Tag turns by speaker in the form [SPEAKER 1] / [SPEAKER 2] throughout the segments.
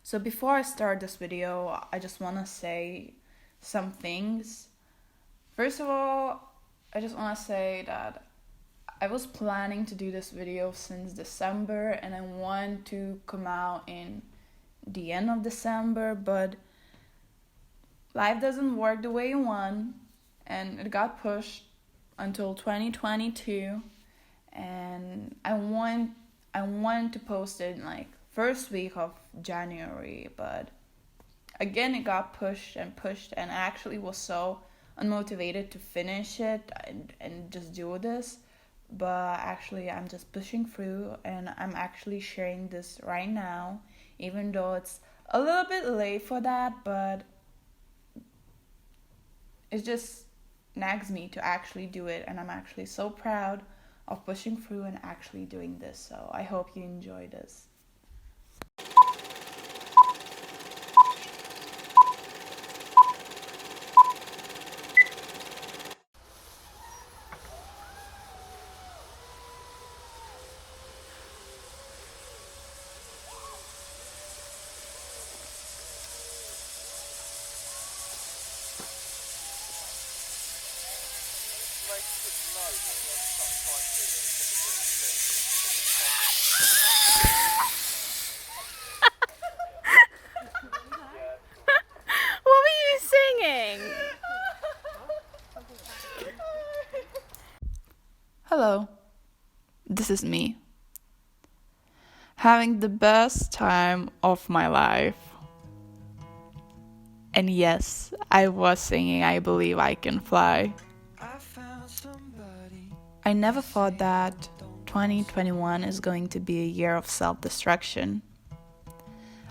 [SPEAKER 1] So before I start this video, I just want to say some things. First of all, I just want to say that I was planning to do this video since December and I want to come out in the end of December, but life doesn't work the way you want and it got pushed until 2022, and I want to post it in like first week of January, but again it got pushed and I actually was so unmotivated to finish it and just do this. But actually I'm just pushing through and I'm actually sharing this right now, even though it's a little bit late for that, but it just nags me to actually do it, and I'm actually so proud of pushing through and actually doing this. So I hope you enjoy this.
[SPEAKER 2] What were you singing?
[SPEAKER 1] Hello, this is me. Having the best time of my life. And yes, I was singing I Believe I Can Fly. I never thought that 2021 is going to be a year of self-destruction.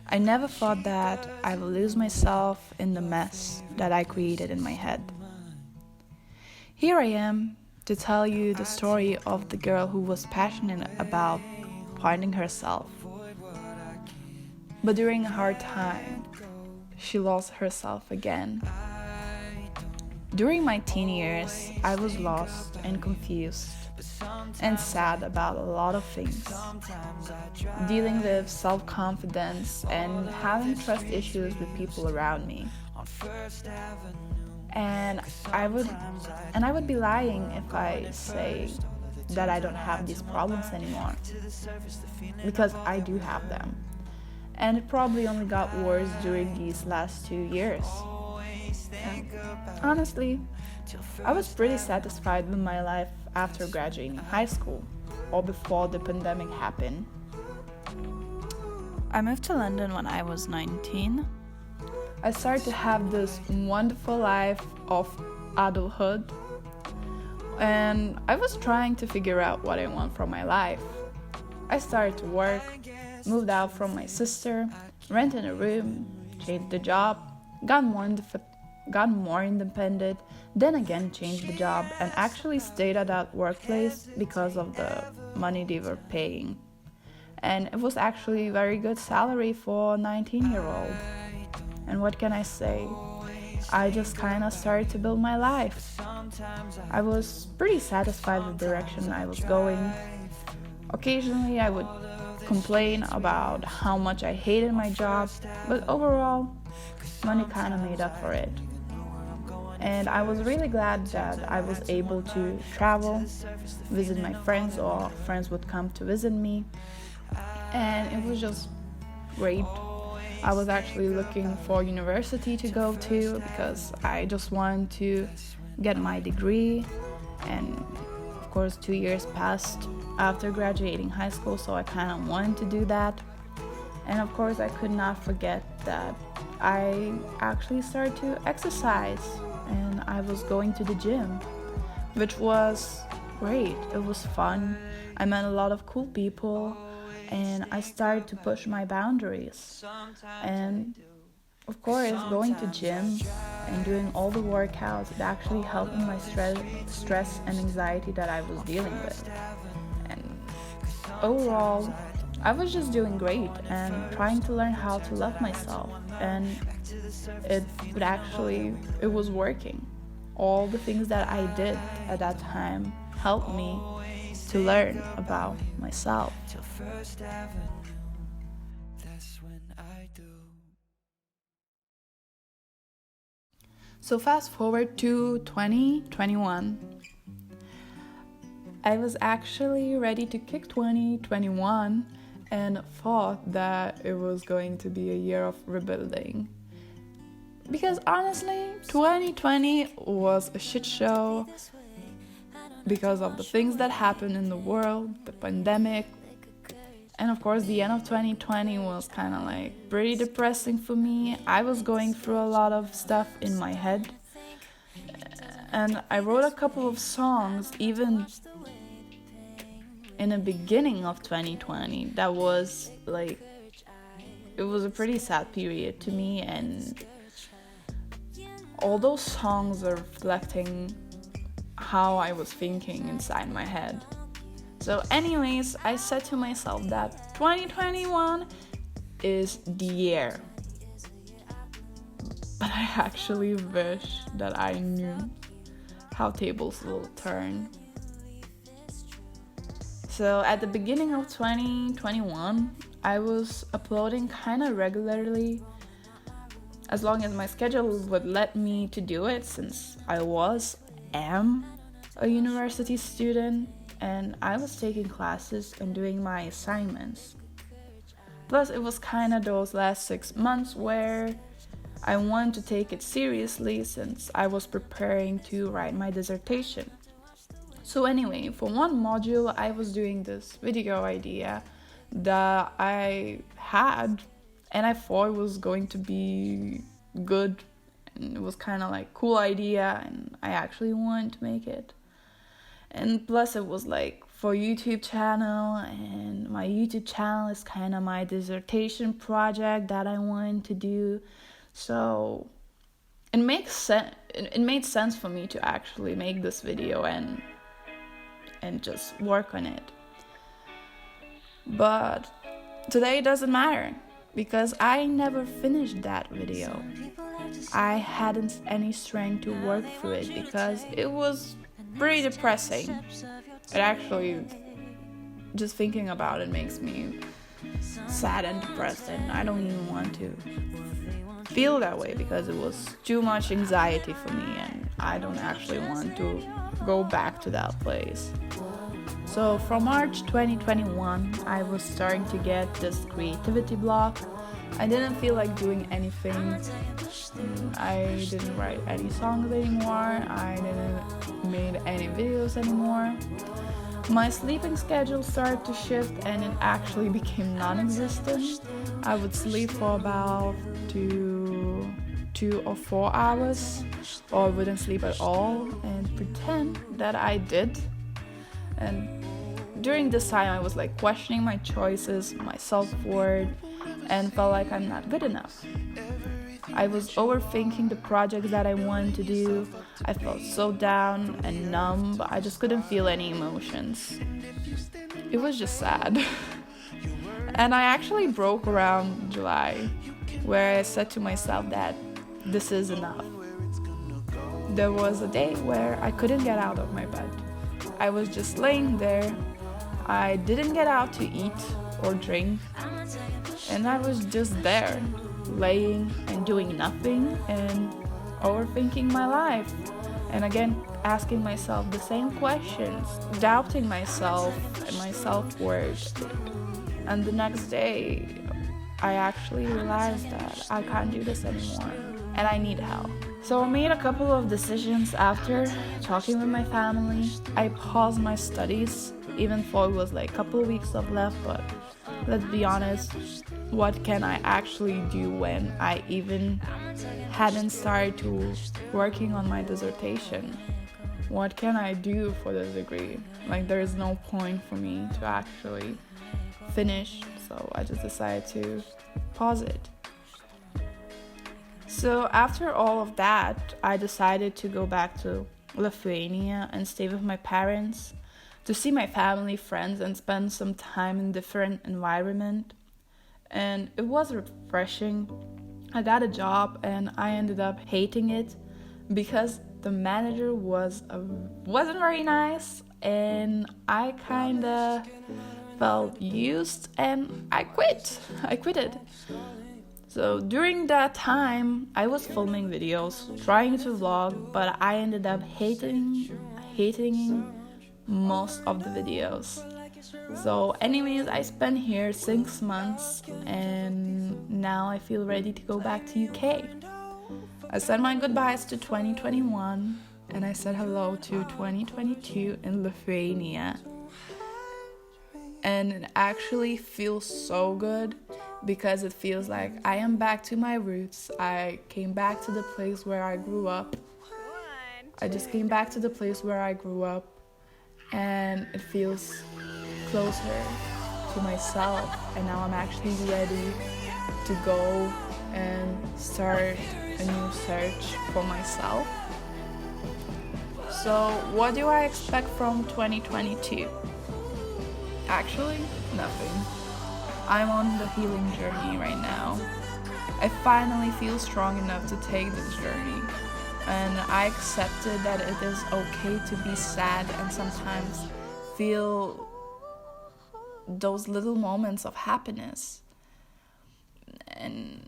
[SPEAKER 1] I never thought that I would lose myself in the mess that I created in my head. Here I am to tell you the story of the girl who was passionate about finding herself. But during a hard time, she lost herself again. During my teen years, I was lost and confused and sad about a lot of things. Dealing with self-confidence and having trust issues with people around me. And I would be lying if I say that I don't have these problems anymore, because I do have them. And it probably only got worse during these last 2 years. And honestly, I was pretty satisfied with my life after graduating high school, or before the pandemic happened. I moved to London when I was 19. I started to have this wonderful life of adulthood, and I was trying to figure out what I want from my life. I started to work, moved out from my sister, rented a room, changed the job, got more independent, then again changed the job and actually stayed at that workplace because of the money they were paying. And it was actually a very good salary for a 19-year-old. And what can I say? I just kind of started to build my life. I was pretty satisfied with the direction I was going. Occasionally I would complain about how much I hated my job, but overall, money kind of made up for it. And I was really glad that I was able to travel, visit my friends, or friends would come to visit me. And it was just great. I was actually looking for university to go to because I just wanted to get my degree. And of course 2 years passed after graduating high school, so I kind of wanted to do that. And of course I could not forget that I actually started to exercise and I was going to the gym, which was great. It was fun. I met a lot of cool people and I started to push my boundaries. And of course, going to gym and doing all the workouts, it actually helped with my stress and anxiety that I was dealing with. And overall, I was just doing great and trying to learn how to love myself. And it was working. All the things that I did at that time helped me to learn about myself.
[SPEAKER 3] Till First Avenue, that's when I do.
[SPEAKER 1] So fast forward to 2021. I was actually ready to kick 2021 and thought that it was going to be a year of rebuilding. Because honestly, 2020 was a shit show because of the things that happened in the world, the pandemic, and of course the end of 2020 was kind of like pretty depressing for me. I was going through a lot of stuff in my head, and I wrote a couple of songs even in the beginning of 2020 that was like, it was a pretty sad period to me, and all those songs are reflecting how I was thinking inside my head. So anyways, I said to myself that 2021 is the year. But I actually wish that I knew how tables will turn. So at the beginning of 2021, I was uploading kind of regularly, as long as my schedule would let me to do it, since I am a university student and I was taking classes and doing my assignments. Plus it was kind of those last 6 months where I wanted to take it seriously since I was preparing to write my dissertation. So anyway, for one module I was doing this video idea that I had and I thought it was going to be good, and it was kind of like cool idea and I actually wanted to make it. And plus it was like for YouTube channel, and my YouTube channel is kind of my dissertation project that I wanted to do. So it makes sense. It made sense for me to actually make this video and just work on it. But today it doesn't matter because I never finished that video. I hadn't any strength to work through it because it was pretty depressing. It actually, just thinking about it makes me sad and depressed, and I don't even want to feel that way because it was too much anxiety for me and I don't actually want to go back to that place. So from March 2021, I was starting to get this creativity block. I didn't feel like doing anything. I didn't write any songs anymore. I didn't make any videos anymore. My sleeping schedule started to shift and it actually became non-existent. I would sleep for about 2 or 4 hours, or wouldn't sleep at all and pretend that I did. And during this time I was like questioning my choices, my self-worth, and felt like I'm not good enough. I was overthinking the projects that I wanted to do. I felt so down and numb. I just couldn't feel any emotions. It was just sad. And I actually broke around July, where I said to myself that this is enough. There was a day where I couldn't get out of my bed. I was just laying there. I didn't get out to eat or drink. And I was just there, laying and doing nothing and overthinking my life. And again, asking myself the same questions, doubting myself and my self-worth. And the next day, I actually realized that I can't do this anymore and I need help. So I made a couple of decisions after talking with my family. I paused my studies, even though it was like a couple of weeks left, but let's be honest, what can I actually do when I even hadn't started to working on my dissertation? What can I do for this degree? Like, there is no point for me to actually finish, so I just decided to pause it. So after all of that, I decided to go back to Lithuania and stay with my parents, to see my family, friends, and spend some time in different environment. And it was refreshing. I got a job and I ended up hating it because the manager wasn't very nice, and I kinda felt used and I quit it. So during that time, I was filming videos, trying to vlog, but I ended up hating most of the videos. So anyways, I spent here 6 months and now I feel ready to go back to UK. I said my goodbyes to 2021 and I said hello to 2022 in Lithuania. And it actually feels so good because it feels like I am back to my roots. I came back to the place where I grew up. I just came back to the place where I grew up and it feels closer to myself, and now I'm actually ready to go and start a new search for myself. So what do I expect from 2022? Actually, nothing. I'm on the healing journey right now. I finally feel strong enough to take this journey, and I accepted that it is okay to be sad and sometimes feel those little moments of happiness. And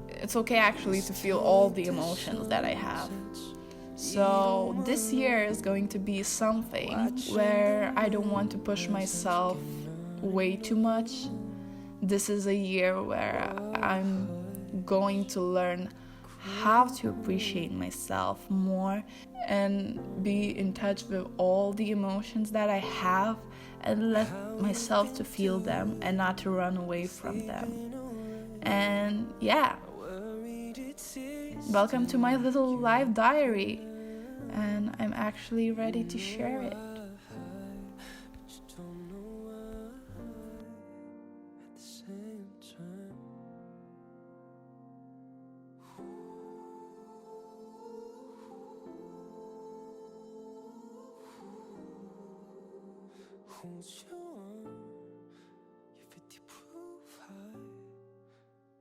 [SPEAKER 1] it's okay actually to feel all the emotions that I have. So this year is going to be something where I don't want to push myself way too much. This is a year where I'm going to learn how to appreciate myself more and be in touch with all the emotions that I have and let myself to feel them and not to run away from them. And yeah, welcome to my little life diary, and I'm actually ready to share it.
[SPEAKER 3] Hold you